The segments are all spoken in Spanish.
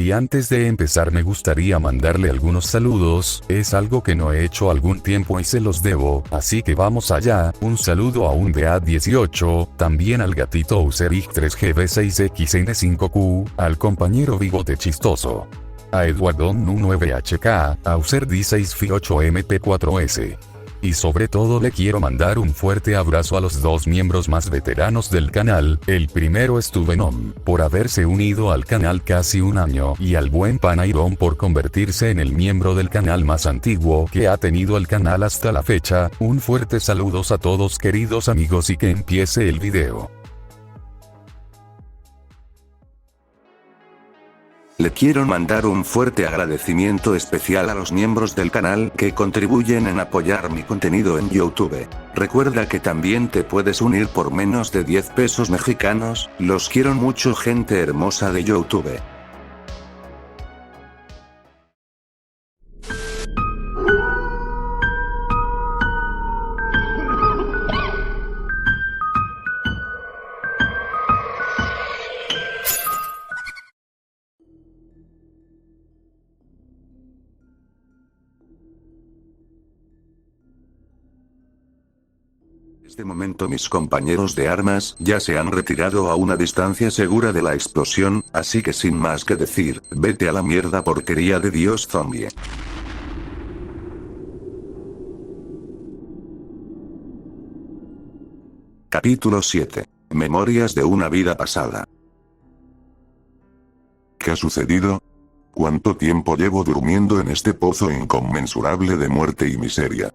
Y antes de empezar me gustaría mandarle algunos saludos, es algo que no he hecho algún tiempo y se los debo, así que vamos allá. Un saludo a un DA18, también al gatito Userich 3GB6XN5Q, al compañero Bigote Chistoso, a Eduardon 9HK, a User16Fi8MP4S. Y sobre todo le quiero mandar un fuerte abrazo a los dos miembros más veteranos del canal. El primero es Tuvenom, por haberse unido al canal casi un año, y al buen Panairon por convertirse en el miembro del canal más antiguo que ha tenido el canal hasta la fecha. Un fuerte saludos a todos queridos amigos y que empiece el video. Le quiero mandar un fuerte agradecimiento especial a los miembros del canal que contribuyen en apoyar mi contenido en YouTube. Recuerda que también te puedes unir por menos de 10 pesos mexicanos. Los quiero mucho, gente hermosa de YouTube. De momento mis compañeros de armas ya se han retirado a una distancia segura de la explosión, así que sin más que decir, vete a la mierda, porquería de Dios zombie. Capítulo 7. Memorias de una vida pasada. ¿Qué ha sucedido? ¿Cuánto tiempo llevo durmiendo en este pozo inconmensurable de muerte y miseria?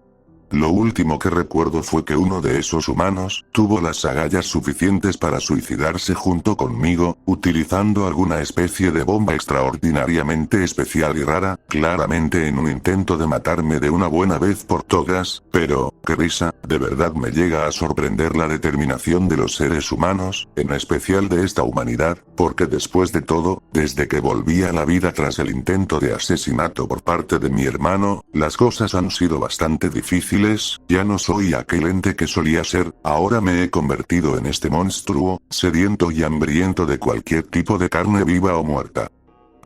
Lo último que recuerdo fue que uno de esos humanos tuvo las agallas suficientes para suicidarse junto conmigo, utilizando alguna especie de bomba extraordinariamente especial y rara, claramente en un intento de matarme de una buena vez por todas. Pero, qué risa, de verdad me llega a sorprender la determinación de los seres humanos, en especial de esta humanidad, porque después de todo, desde que volví a la vida tras el intento de asesinato por parte de mi hermano, las cosas han sido bastante difíciles. Ya no soy aquel ente que solía ser, ahora me he convertido en este monstruo, sediento y hambriento de cualquier tipo de carne viva o muerta.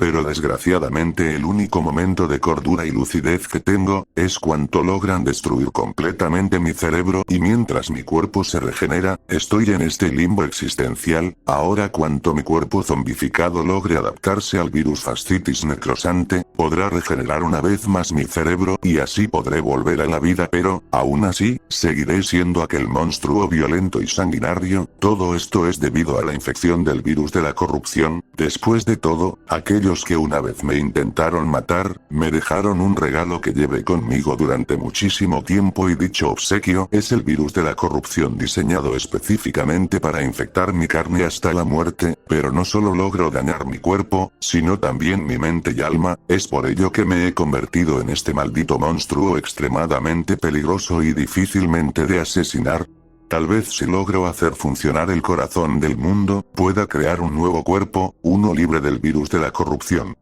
Pero desgraciadamente el único momento de cordura y lucidez que tengo, es cuando logran destruir completamente mi cerebro y mientras mi cuerpo se regenera, estoy en este limbo existencial. Ahora cuando mi cuerpo zombificado logre adaptarse al virus fascitis necrosante, podrá regenerar una vez más mi cerebro y así podré volver a la vida, pero, aún así, seguiré siendo aquel monstruo violento y sanguinario. Todo esto es debido a la infección del virus de la corrupción. Después de todo, aquellos que una vez me intentaron matar, me dejaron un regalo que llevé conmigo durante muchísimo tiempo y dicho obsequio es el virus de la corrupción diseñado específicamente para infectar mi carne hasta la muerte, pero no solo logro dañar mi cuerpo, sino también mi mente y alma. Es por ello que me he convertido en este maldito monstruo extremadamente peligroso y difícilmente de asesinar. Tal vez si logro hacer funcionar el corazón del mundo, pueda crear un nuevo cuerpo, uno libre del virus de la corrupción.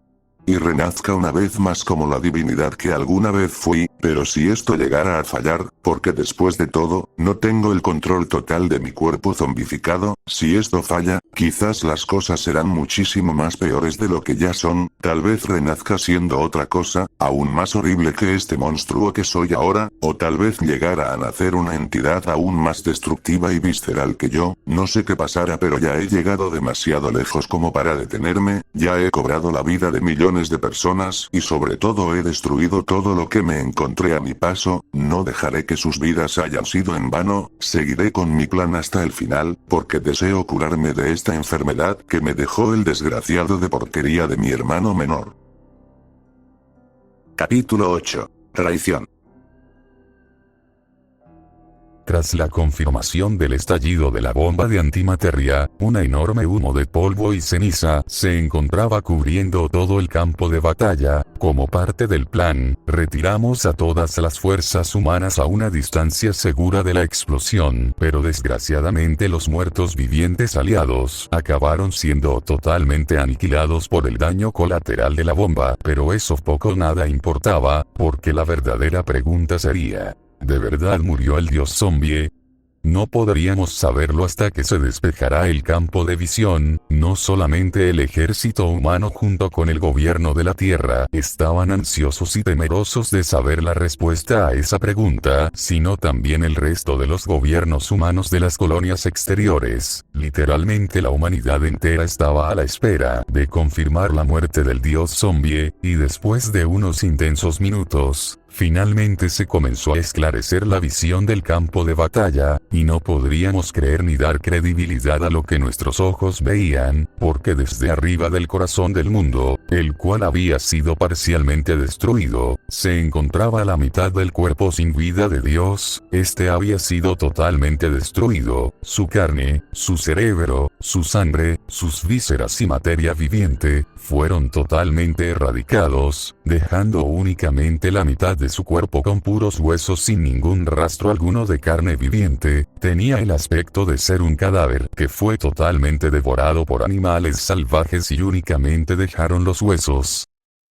Y renazca una vez más como la divinidad que alguna vez fui, pero si esto llegara a fallar, porque después de todo, no tengo el control total de mi cuerpo zombificado, si esto falla, quizás las cosas serán muchísimo más peores de lo que ya son, tal vez renazca siendo otra cosa, aún más horrible que este monstruo que soy ahora, o tal vez llegara a nacer una entidad aún más destructiva y visceral que yo. No sé qué pasará, pero ya he llegado demasiado lejos como para detenerme, ya he cobrado la vida de millones de personas y sobre todo he destruido todo lo que me encontré a mi paso. No dejaré que sus vidas hayan sido en vano, seguiré con mi plan hasta el final, porque deseo curarme de esta enfermedad que me dejó el desgraciado de porquería de mi hermano menor. Capítulo 8. Traición. Tras la confirmación del estallido de la bomba de antimateria, un enorme humo de polvo y ceniza se encontraba cubriendo todo el campo de batalla. Como parte del plan, retiramos a todas las fuerzas humanas a una distancia segura de la explosión, pero desgraciadamente los muertos vivientes aliados acabaron siendo totalmente aniquilados por el daño colateral de la bomba, pero eso poco o nada importaba, porque la verdadera pregunta sería: ¿de verdad murió el dios zombie? No podríamos saberlo hasta que se despejará el campo de visión. No solamente el ejército humano junto con el gobierno de la Tierra estaban ansiosos y temerosos de saber la respuesta a esa pregunta, sino también el resto de los gobiernos humanos de las colonias exteriores. Literalmente la humanidad entera estaba a la espera de confirmar la muerte del dios zombie, y después de unos intensos minutos, finalmente se comenzó a esclarecer la visión del campo de batalla, y no podríamos creer ni dar credibilidad a lo que nuestros ojos veían, porque desde arriba del corazón del mundo, el cual había sido parcialmente destruido, se encontraba la mitad del cuerpo sin vida de Dios. Este había sido totalmente destruido, su carne, su cerebro, su sangre, sus vísceras y materia viviente, fueron totalmente erradicados, dejando únicamente la mitad de su cuerpo con puros huesos sin ningún rastro alguno de carne viviente. Tenía el aspecto de ser un cadáver que fue totalmente devorado por animales salvajes y únicamente dejaron los huesos.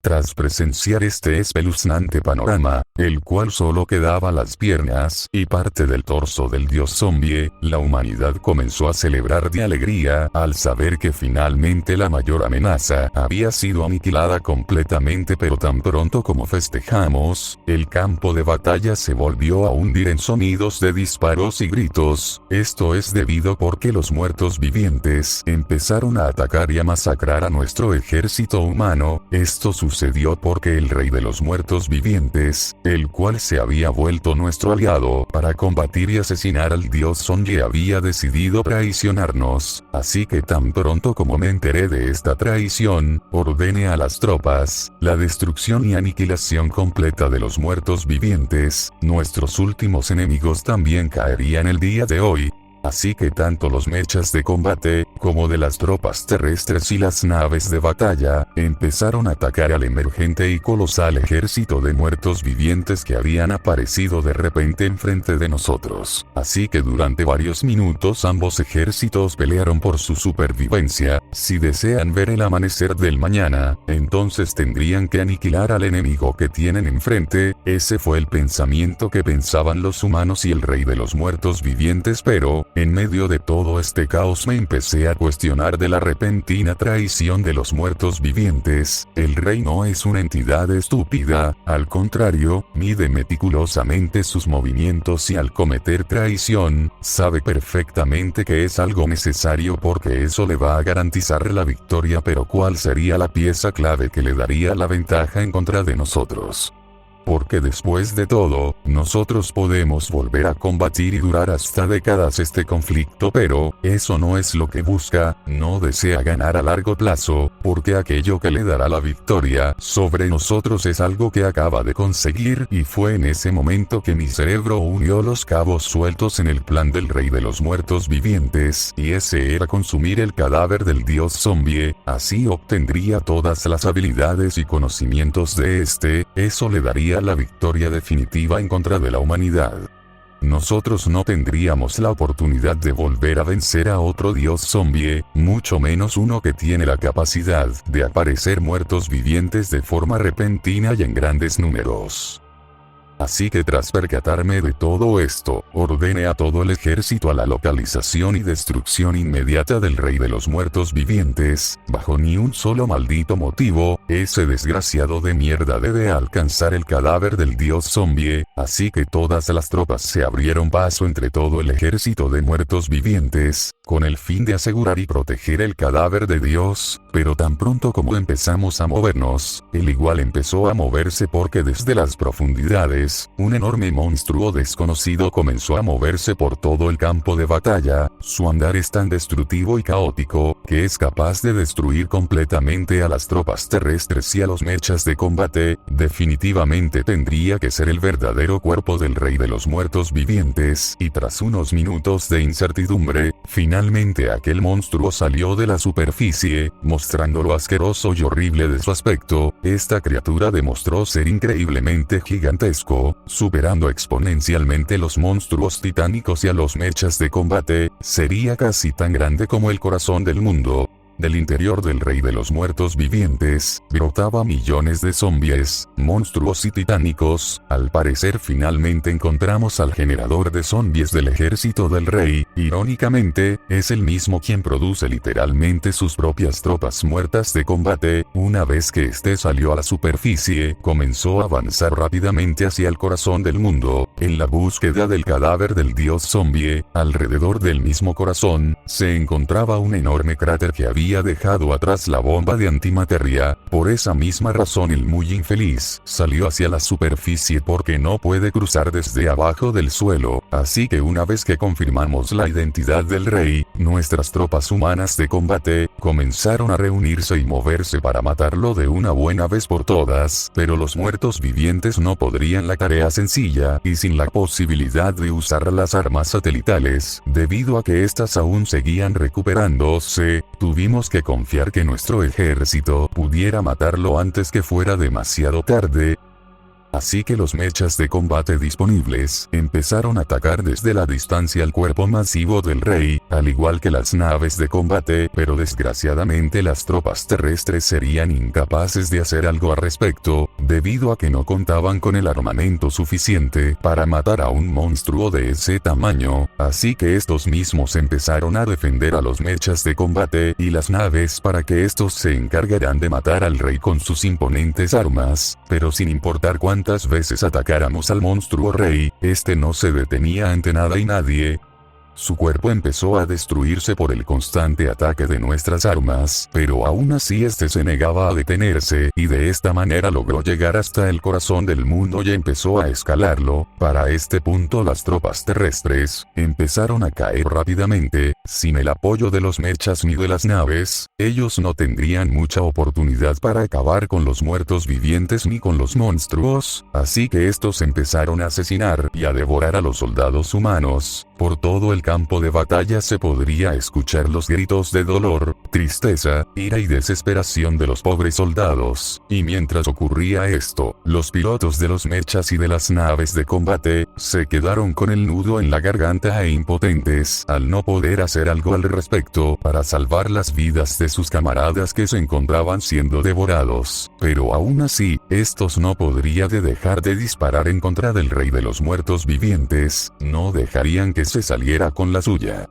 Tras presenciar este espeluznante panorama, el cual solo quedaba las piernas y parte del torso del dios zombie, la humanidad comenzó a celebrar de alegría al saber que finalmente la mayor amenaza había sido aniquilada completamente, pero tan pronto como festejamos, el campo de batalla se volvió a hundir en sonidos de disparos y gritos. Esto es debido porque los muertos vivientes empezaron a atacar y a masacrar a nuestro ejército humano. Esto sucedió porque el rey de los muertos vivientes, el cual se había vuelto nuestro aliado para combatir y asesinar al dios zombie, había decidido traicionarnos. Así que tan pronto como me enteré de esta traición, ordené a las tropas la destrucción y aniquilación completa de los muertos vivientes. Nuestros últimos enemigos también caerían el día de hoy. Así que tanto los mechas de combate, como de las tropas terrestres y las naves de batalla, empezaron a atacar al emergente y colosal ejército de muertos vivientes que habían aparecido de repente enfrente de nosotros. Así que durante varios minutos ambos ejércitos pelearon por su supervivencia. Si desean ver el amanecer del mañana, entonces tendrían que aniquilar al enemigo que tienen enfrente. Ese fue el pensamiento que pensaban los humanos y el rey de los muertos vivientes, pero en medio de todo este caos me empecé a cuestionar de la repentina traición de los muertos vivientes. El rey no es una entidad estúpida, al contrario, mide meticulosamente sus movimientos y al cometer traición, sabe perfectamente que es algo necesario porque eso le va a garantizar la victoria. Pero ¿cuál sería la pieza clave que le daría la ventaja en contra de nosotros? Porque después de todo, nosotros podemos volver a combatir y durar hasta décadas este conflicto, pero eso no es lo que busca. No desea ganar a largo plazo, porque aquello que le dará la victoria sobre nosotros es algo que acaba de conseguir. Y fue en ese momento que mi cerebro unió los cabos sueltos en el plan del rey de los muertos vivientes, y ese era consumir el cadáver del dios zombie. Así obtendría todas las habilidades y conocimientos de este. Eso le daría la victoria definitiva en contra de la humanidad. Nosotros no tendríamos la oportunidad de volver a vencer a otro dios zombie, mucho menos uno que tiene la capacidad de aparecer muertos vivientes de forma repentina y en grandes números. Así que tras percatarme de todo esto, ordené a todo el ejército a la localización y destrucción inmediata del rey de los muertos vivientes. Bajo ni un solo maldito motivo, ese desgraciado de mierda debe alcanzar el cadáver del dios zombie. Así que todas las tropas se abrieron paso entre todo el ejército de muertos vivientes, con el fin de asegurar y proteger el cadáver de Dios. Pero tan pronto como empezamos a movernos, él igual empezó a moverse, porque desde las profundidades, un enorme monstruo desconocido comenzó a moverse por todo el campo de batalla. Su andar es tan destructivo y caótico, que es capaz de destruir completamente a las tropas terrestres y a los mechas de combate. Definitivamente tendría que ser el verdadero cuerpo del rey de los muertos vivientes. Y tras unos minutos de incertidumbre, finalmente aquel monstruo salió de la superficie, mostrando lo asqueroso y horrible de su aspecto. Esta criatura demostró ser increíblemente gigantesco, superando exponencialmente los monstruos titánicos y a los mechas de combate. Sería casi tan grande como el corazón del mundo. Del interior del rey de los muertos vivientes, brotaba millones de zombies, monstruos y titánicos. Al parecer finalmente encontramos al generador de zombies del ejército del rey. Irónicamente, es el mismo quien produce literalmente sus propias tropas muertas de combate. Una vez que este salió a la superficie, comenzó a avanzar rápidamente hacia el corazón del mundo, en la búsqueda del cadáver del dios zombie. Alrededor del mismo corazón, se encontraba un enorme cráter que había dejado atrás la bomba de antimateria. Por esa misma razón el muy infeliz salió hacia la superficie porque no puede cruzar desde abajo del suelo. Así que una vez que confirmamos la identidad del rey, nuestras tropas humanas de combate comenzaron a reunirse y moverse para matarlo de una buena vez por todas. Pero los muertos vivientes no podrían la tarea sencilla, y sin la posibilidad de usar las armas satelitales, debido a que éstas aún seguían recuperándose, tuvimos que confiar que nuestro ejército pudiera matarlo antes que fuera demasiado tarde. Así que los mechas de combate disponibles empezaron a atacar desde la distancia al cuerpo masivo del rey, al igual que las naves de combate, pero desgraciadamente las tropas terrestres serían incapaces de hacer algo al respecto, debido a que no contaban con el armamento suficiente para matar a un monstruo de ese tamaño. Así que estos mismos empezaron a defender a los mechas de combate y las naves para que estos se encargaran de matar al rey con sus imponentes armas, pero sin importar cuántas veces atacáramos al monstruo rey, este no se detenía ante nada y nadie. Su cuerpo empezó a destruirse por el constante ataque de nuestras armas, pero aún así este se negaba a detenerse, y de esta manera logró llegar hasta el corazón del mundo y empezó a escalarlo. Para este punto las tropas terrestres empezaron a caer rápidamente. Sin el apoyo de los mechas ni de las naves, ellos no tendrían mucha oportunidad para acabar con los muertos vivientes ni con los monstruos, así que estos empezaron a asesinar y a devorar a los soldados humanos. Por todo el campo de batalla se podría escuchar los gritos de dolor, tristeza, ira y desesperación de los pobres soldados, y mientras ocurría esto, los pilotos de los mechas y de las naves de combate se quedaron con el nudo en la garganta e impotentes al no poder hacer algo al respecto para salvar las vidas de sus camaradas que se encontraban siendo devorados. Pero aún así, estos no podrían dejar de disparar en contra del rey de los muertos vivientes, no dejarían que se saliera con la suya.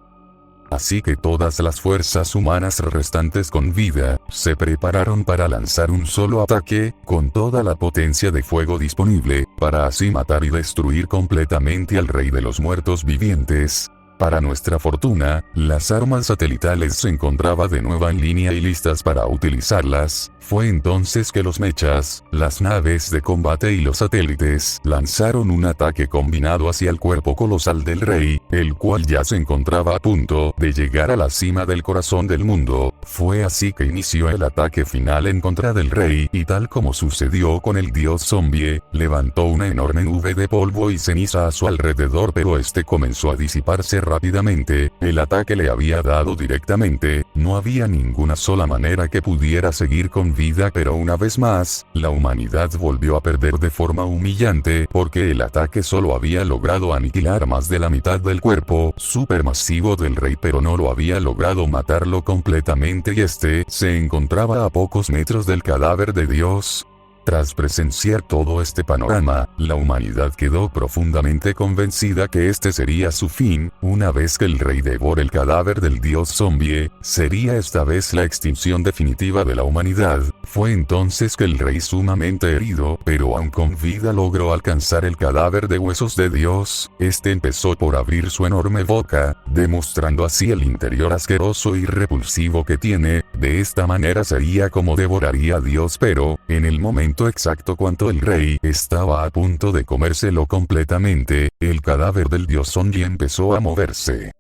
Así que todas las fuerzas humanas restantes con vida se prepararon para lanzar un solo ataque, con toda la potencia de fuego disponible, para así matar y destruir completamente al rey de los muertos vivientes. Para nuestra fortuna, las armas satelitales se encontraban de nuevo en línea y listas para utilizarlas. Fue entonces que los mechas, las naves de combate y los satélites lanzaron un ataque combinado hacia el cuerpo colosal del rey, el cual ya se encontraba a punto de llegar a la cima del corazón del mundo. Fue así que inició el ataque final en contra del rey, y tal como sucedió con el dios zombie, levantó una enorme nube de polvo y ceniza a su alrededor, pero este comenzó a disiparse rápidamente. El ataque le había dado directamente, no había ninguna sola manera que pudiera seguir con vida, pero una vez más, la humanidad volvió a perder de forma humillante, porque el ataque solo había logrado aniquilar más de la mitad del cuerpo supermasivo del rey, pero no lo había logrado matarlo completamente, y este se encontraba a pocos metros del cadáver de Dios. Tras presenciar todo este panorama, la humanidad quedó profundamente convencida que este sería su fin. Una vez que el rey devore el cadáver del dios zombie, sería esta vez la extinción definitiva de la humanidad. Fue entonces que el rey, sumamente herido, pero aún con vida, logró alcanzar el cadáver de huesos de Dios. Este empezó por abrir su enorme boca, demostrando así el interior asqueroso y repulsivo que tiene. De esta manera sería como devoraría a Dios, pero, en el momento exacto cuando el rey estaba a punto de comérselo completamente, el cadáver del dios zombie empezó a moverse.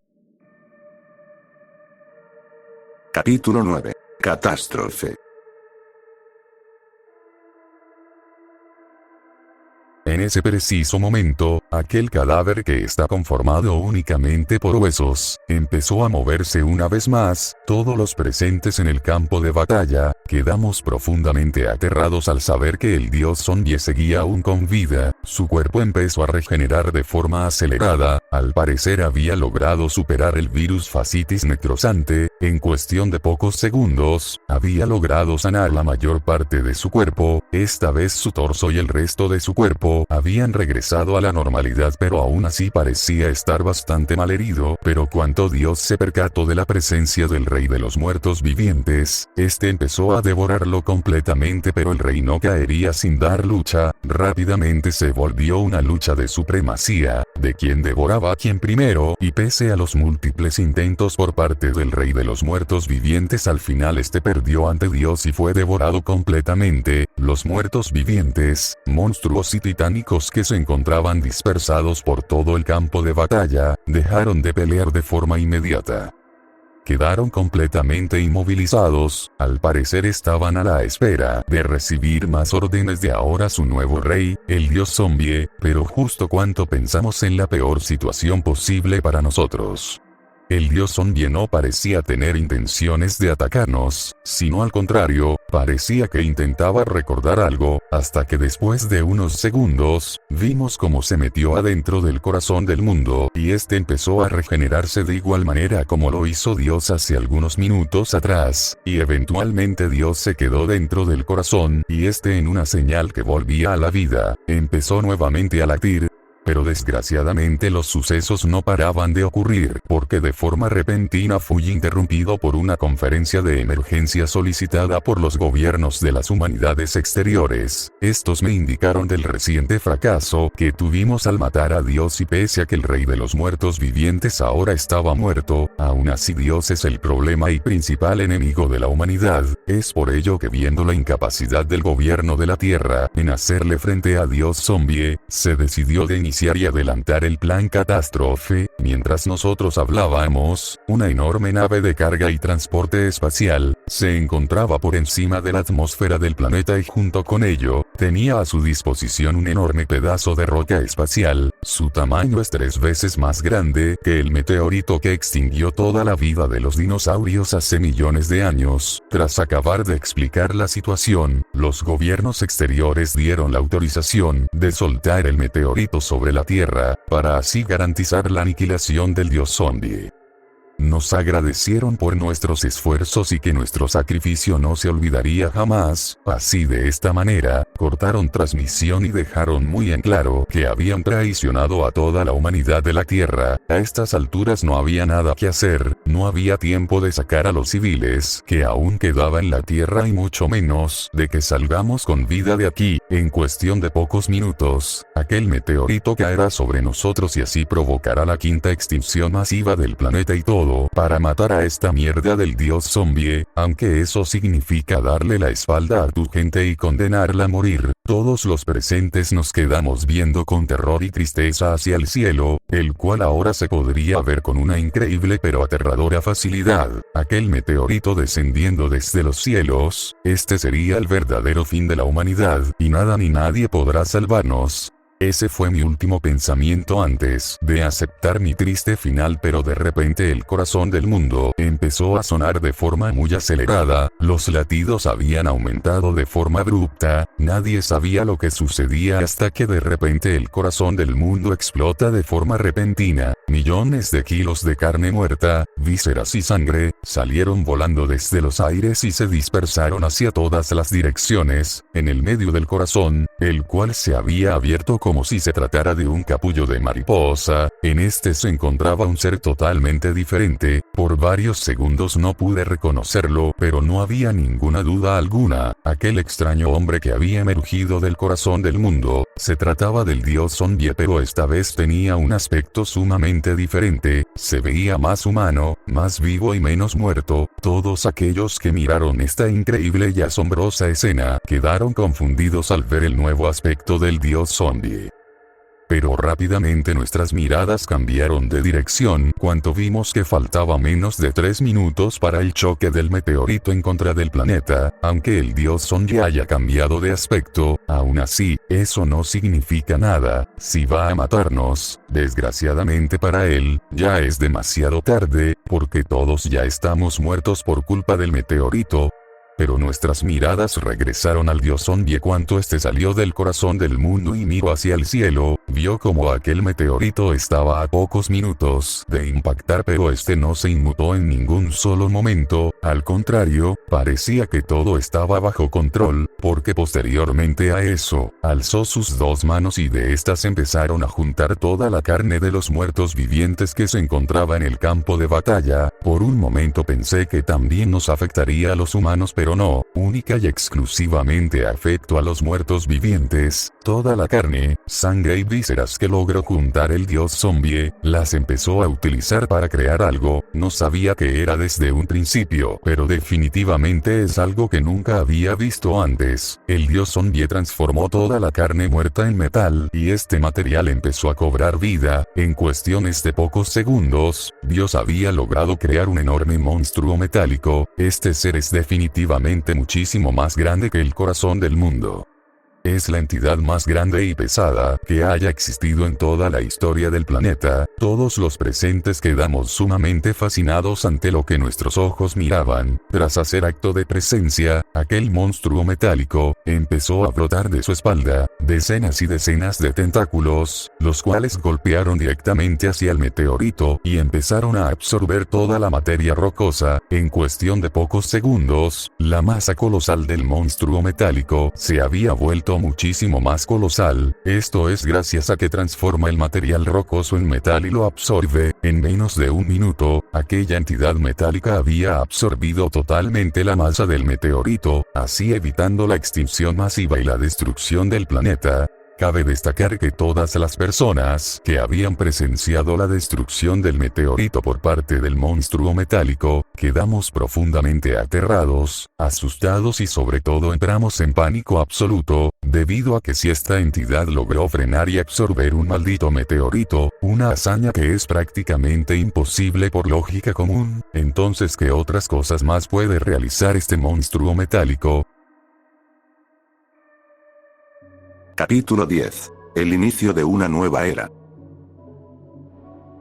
Capítulo 9. Catástrofe. En ese preciso momento, aquel cadáver que está conformado únicamente por huesos, empezó a moverse una vez más. Todos los presentes en el campo de batalla, quedamos profundamente aterrados al saber que el dios zombie seguía aún con vida. Su cuerpo empezó a regenerar de forma acelerada. Al parecer había logrado superar el virus fascitis necrosante. En cuestión de pocos segundos, había logrado sanar la mayor parte de su cuerpo. Esta vez su torso y el resto de su cuerpo habían regresado a la normalidad, pero aún así parecía estar bastante malherido. Pero cuando Dios se percató de la presencia del rey de los muertos vivientes, este empezó a devorarlo completamente, pero el rey no caería sin dar lucha. Rápidamente se volvió una lucha de supremacía, de quien devoraba a quien primero, y pese a los múltiples intentos por parte del rey de los muertos vivientes, al final este perdió ante Dios y fue devorado completamente. Los muertos vivientes, monstruos y titánicos que se encontraban dispersados por todo el campo de batalla, dejaron de pelear de forma inmediata. Quedaron completamente inmovilizados. Al parecer estaban a la espera de recibir más órdenes de ahora su nuevo rey, el dios zombie, pero justo cuando pensamos en la peor situación posible para nosotros. El dios zombie no parecía tener intenciones de atacarnos, sino al contrario, parecía que intentaba recordar algo, hasta que después de unos segundos, vimos cómo se metió adentro del corazón del mundo, y este empezó a regenerarse de igual manera como lo hizo Dios hace algunos minutos atrás, y eventualmente Dios se quedó dentro del corazón, y este, en una señal que volvía a la vida, empezó nuevamente a latir. Pero desgraciadamente los sucesos no paraban de ocurrir, porque de forma repentina fui interrumpido por una conferencia de emergencia solicitada por los gobiernos de las humanidades exteriores. Estos me indicaron del reciente fracaso que tuvimos al matar a Dios, y pese a que el rey de los muertos vivientes ahora estaba muerto, aún así Dios es el problema y principal enemigo de la humanidad. Es por ello que, viendo la incapacidad del gobierno de la Tierra en hacerle frente a Dios zombie, se decidió de iniciar y adelantar el plan catástrofe. Mientras nosotros hablábamos, una enorme nave de carga y transporte espacial se encontraba por encima de la atmósfera del planeta, y junto con ello, tenía a su disposición un enorme pedazo de roca espacial. Su tamaño es 3 veces más grande que el meteorito que extinguió toda la vida de los dinosaurios hace millones de años. Tras acabar de explicar la situación, los gobiernos exteriores dieron la autorización de soltar el meteorito sobre la Tierra, para así garantizar la aniquilación del dios zombie. Nos agradecieron por nuestros esfuerzos y que nuestro sacrificio no se olvidaría jamás. Así, de esta manera, cortaron transmisión y dejaron muy en claro que habían traicionado a toda la humanidad de la Tierra. A estas alturas no había nada que hacer, no había tiempo de sacar a los civiles que aún quedaba en la Tierra, y mucho menos de que salgamos con vida de aquí. En cuestión de pocos minutos, aquel meteorito caerá sobre nosotros y así provocará la quinta extinción masiva del planeta, y todo para matar a esta mierda del dios zombie, aunque eso significa darle la espalda a tu gente y condenarla a morir. Todos los presentes nos quedamos viendo con terror y tristeza hacia el cielo, el cual ahora se podría ver con una increíble pero aterradora facilidad. Aquel meteorito descendiendo desde los cielos, este sería el verdadero fin de la humanidad, y nada ni nadie podrá salvarnos. Ese fue mi último pensamiento antes de aceptar mi triste final, pero de repente el corazón del mundo empezó a sonar de forma muy acelerada. Los latidos habían aumentado de forma abrupta. Nadie sabía lo que sucedía hasta que de repente el corazón del mundo explota de forma repentina. Millones de kilos de carne muerta, vísceras y sangre salieron volando desde los aires y se dispersaron hacia todas las direcciones, en el medio del corazón, el cual se había abierto como si se tratara de un capullo de mariposa. En este se encontraba un ser totalmente diferente. Por varios segundos no pude reconocerlo, pero no había ninguna duda alguna. Aquel extraño hombre que había emergido del corazón del mundo, se trataba del dios zombie, pero esta vez tenía un aspecto sumamente diferente. Se veía más humano, más vivo y menos muerto. Todos aquellos que miraron esta increíble y asombrosa escena, quedaron confundidos al ver el nuevo aspecto del dios zombie. pero rápidamente nuestras miradas cambiaron de dirección cuando vimos que faltaba menos de 3 minutos para el choque del meteorito en contra del planeta. Aunque el dios zombie haya cambiado de aspecto, aún así, eso no significa nada. Si va a matarnos, desgraciadamente para él, ya es demasiado tarde, porque todos ya estamos muertos por culpa del meteorito. Pero nuestras miradas regresaron al dios zombie cuando este salió del corazón del mundo y miró hacia el cielo, vio como aquel meteorito estaba a pocos minutos de impactar, pero este no se inmutó en ningún solo momento, al contrario, parecía que todo estaba bajo control, porque posteriormente a eso, alzó sus 2 manos y de estas empezaron a juntar toda la carne de los muertos vivientes que se encontraba en el campo de batalla. Por un momento pensé que también nos afectaría a los humanos, pero no, única y exclusivamente afectó a los muertos vivientes. Toda la carne, sangre y vísceras que logró juntar el dios zombie, las empezó a utilizar para crear algo. No sabía qué era desde un principio, pero definitivamente es algo que nunca había visto antes. El dios zombie transformó toda la carne muerta en metal, y este material empezó a cobrar vida. En cuestiones de pocos segundos, Dios había logrado crear un enorme monstruo metálico. Este ser es definitivamente muchísimo más grande que el corazón del mundo. Es la entidad más grande y pesada que haya existido en toda la historia del planeta. Todos los presentes quedamos sumamente fascinados ante lo que nuestros ojos miraban. Tras hacer acto de presencia, aquel monstruo metálico empezó a brotar de su espalda decenas y decenas de tentáculos, los cuales golpearon directamente hacia el meteorito y empezaron a absorber toda la materia rocosa. En cuestión de pocos segundos, la masa colosal del monstruo metálico se había vuelto muchísimo más colosal. Esto es gracias a que transforma el material rocoso en metal y lo absorbe. En menos de un minuto, aquella entidad metálica había absorbido totalmente la masa del meteorito, así evitando la extinción masiva y la destrucción del planeta. Cabe destacar que todas las personas que habían presenciado la destrucción del meteorito por parte del monstruo metálico, quedamos profundamente aterrados, asustados y sobre todo entramos en pánico absoluto, debido a que si esta entidad logró frenar y absorber un maldito meteorito, una hazaña que es prácticamente imposible por lógica común, entonces ¿qué otras cosas más puede realizar este monstruo metálico? Capítulo 10. El inicio de una nueva era.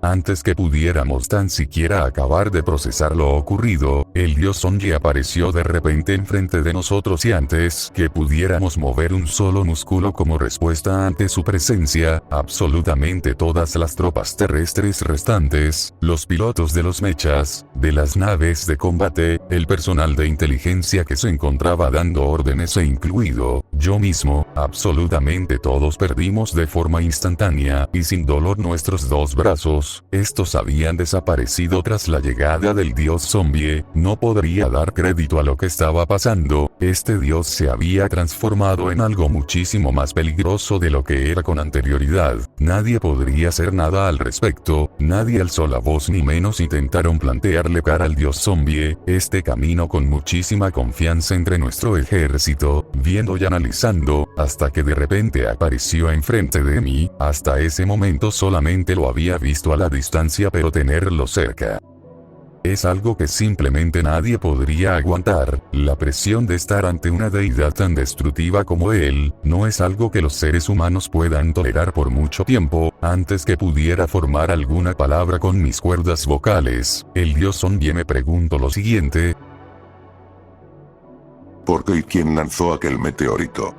Antes que pudiéramos tan siquiera acabar de procesar lo ocurrido, el dios zombie apareció de repente enfrente de nosotros y antes que pudiéramos mover un solo músculo como respuesta ante su presencia, absolutamente todas las tropas terrestres restantes, los pilotos de los mechas, de las naves de combate, el personal de inteligencia que se encontraba dando órdenes e incluido yo mismo, absolutamente todos perdimos de forma instantánea y sin dolor nuestros 2 brazos. Estos habían desaparecido tras la llegada del dios zombie. No podría dar crédito a lo que estaba pasando. Este dios se había transformado en algo muchísimo más peligroso de lo que era con anterioridad. Nadie podría hacer nada al respecto. Nadie alzó la voz ni menos intentaron plantearle cara al dios zombie. Este caminó con muchísima confianza entre nuestro ejército, viendo y analizando, hasta que de repente apareció enfrente de mí. Hasta ese momento solamente lo había visto a la distancia, pero tenerlo cerca es algo que simplemente nadie podría aguantar. La presión de estar ante una deidad tan destructiva como él, no es algo que los seres humanos puedan tolerar por mucho tiempo. Antes que pudiera formar alguna palabra con mis cuerdas vocales, el dios zombie me preguntó lo siguiente: ¿por qué y quién lanzó aquel meteorito?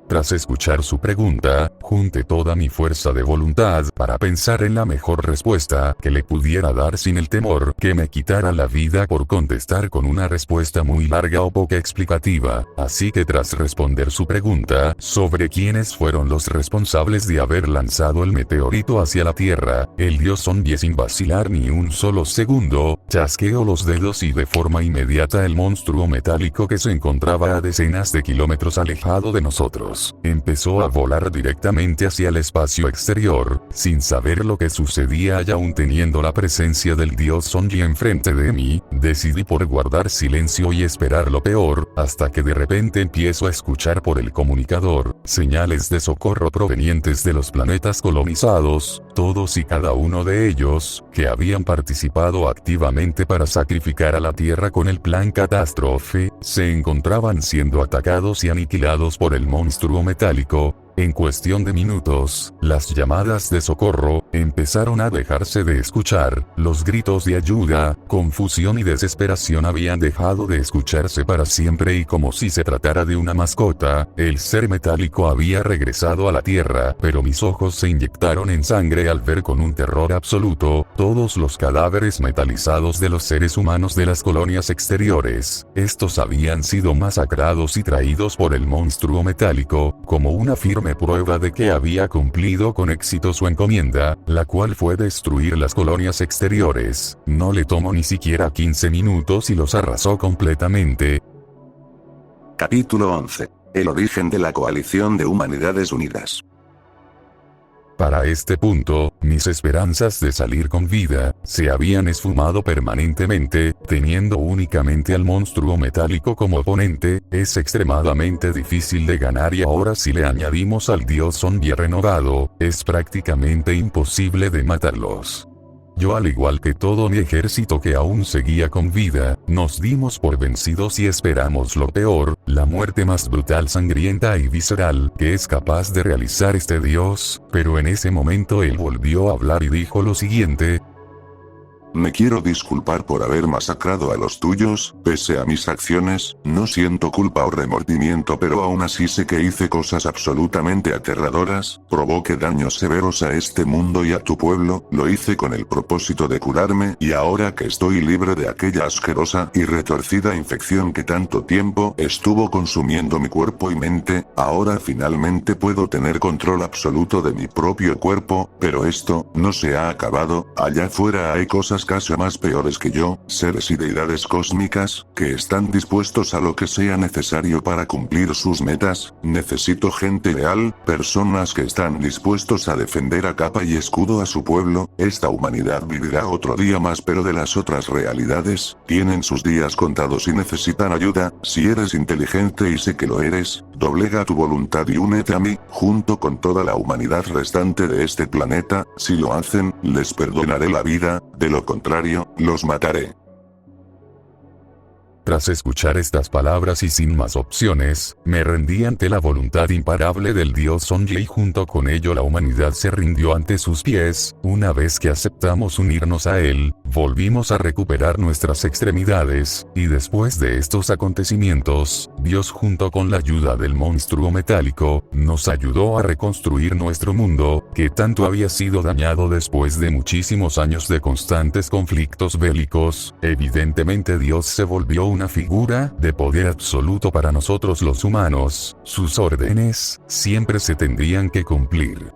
Tras escuchar su pregunta, junté toda mi fuerza de voluntad para pensar en la mejor respuesta que le pudiera dar sin el temor que me quitara la vida por contestar con una respuesta muy larga o poca explicativa. Así que tras responder su pregunta sobre quiénes fueron los responsables de haber lanzado el meteorito hacia la Tierra, el dios zombie sin vacilar ni un solo segundo, chasqueó los dedos y de forma inmediata el monstruo metálico que se encontraba a decenas de kilómetros alejado de nosotros metros, empezó a volar directamente hacia el espacio exterior, sin saber lo que sucedía y aún teniendo la presencia del dios Sonji enfrente de mí, decidí por guardar silencio y esperar lo peor, hasta que de repente empiezo a escuchar por el comunicador, señales de socorro provenientes de los planetas colonizados, todos y cada uno de ellos, que habían participado activamente para sacrificar a la Tierra con el plan catástrofe, se encontraban siendo atacados y aniquilados por el monstruo metálico. En cuestión de minutos, las llamadas de socorro empezaron a dejarse de escuchar, los gritos de ayuda, confusión y desesperación habían dejado de escucharse para siempre y como si se tratara de una mascota, el ser metálico había regresado a la Tierra, pero mis ojos se inyectaron en sangre al ver con un terror absoluto, todos los cadáveres metalizados de los seres humanos de las colonias exteriores. Estos habían sido masacrados y traídos por el monstruo metálico, como una firme prueba de que había cumplido con éxito su encomienda, la cual fue destruir las colonias exteriores. No le tomó ni siquiera 15 minutos y los arrasó completamente. Capítulo 11. El origen de la Coalición de Humanidades Unidas. Para este punto, mis esperanzas de salir con vida, se habían esfumado permanentemente, teniendo únicamente al monstruo metálico como oponente, es extremadamente difícil de ganar y ahora si le añadimos al dios Sonji renovado, es prácticamente imposible de matarlos. Yo al igual que todo mi ejército que aún seguía con vida, nos dimos por vencidos y esperamos lo peor, la muerte más brutal, sangrienta y visceral que es capaz de realizar este dios, pero en ese momento él volvió a hablar y dijo lo siguiente: Me quiero disculpar por haber masacrado a los tuyos, pese a mis acciones, no siento culpa o remordimiento, pero aún así sé que hice cosas absolutamente aterradoras, provoqué daños severos a este mundo y a tu pueblo, lo hice con el propósito de curarme, y ahora que estoy libre de aquella asquerosa y retorcida infección que tanto tiempo estuvo consumiendo mi cuerpo y mente, ahora finalmente puedo tener control absoluto de mi propio cuerpo, pero esto no se ha acabado, allá afuera hay cosas casi más peores que yo, seres y deidades cósmicas, que están dispuestos a lo que sea necesario para cumplir sus metas. Necesito gente leal, personas que están dispuestos a defender a capa y escudo a su pueblo. Esta humanidad vivirá otro día más, pero de las otras realidades, tienen sus días contados y necesitan ayuda. Si eres inteligente y sé que lo eres, doblega tu voluntad y únete a mí, junto con toda la humanidad restante de este planeta. Si lo hacen, les perdonaré la vida, de lo contrario, los mataré. Tras escuchar estas palabras y sin más opciones, me rendí ante la voluntad imparable del dios Sonji y junto con ello la humanidad se rindió ante sus pies. Una vez que aceptamos unirnos a él, volvimos a recuperar nuestras extremidades, y después de estos acontecimientos, Dios junto con la ayuda del monstruo metálico, nos ayudó a reconstruir nuestro mundo, que tanto había sido dañado después de muchísimos años de constantes conflictos bélicos. Evidentemente Dios se volvió una figura de poder absoluto para nosotros los humanos, sus órdenes siempre se tendrían que cumplir.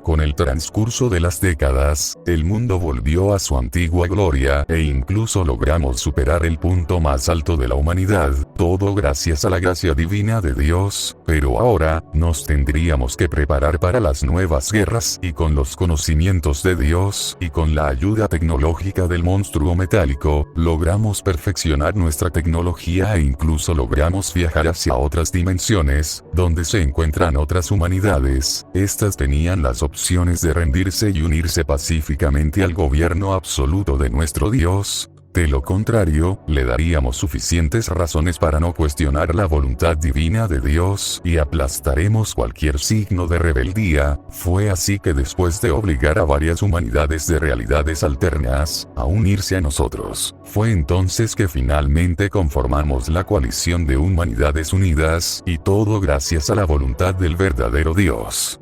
Con el transcurso de las décadas, el mundo volvió a su antigua gloria e incluso logramos superar el punto más alto de la humanidad, todo gracias a la gracia divina de Dios, pero ahora, nos tendríamos que preparar para las nuevas guerras y con los conocimientos de Dios y con la ayuda tecnológica del monstruo metálico, logramos perfeccionar nuestra tecnología e incluso logramos viajar hacia otras dimensiones, donde se encuentran otras humanidades. Estas tenían las opciones de rendirse y unirse pacíficamente al gobierno absoluto de nuestro Dios. De lo contrario, le daríamos suficientes razones para no cuestionar la voluntad divina de Dios y aplastaremos cualquier signo de rebeldía. Fue así que después de obligar a varias humanidades de realidades alternas a unirse a nosotros, fue entonces que finalmente conformamos la coalición de humanidades unidas, y todo gracias a la voluntad del verdadero Dios.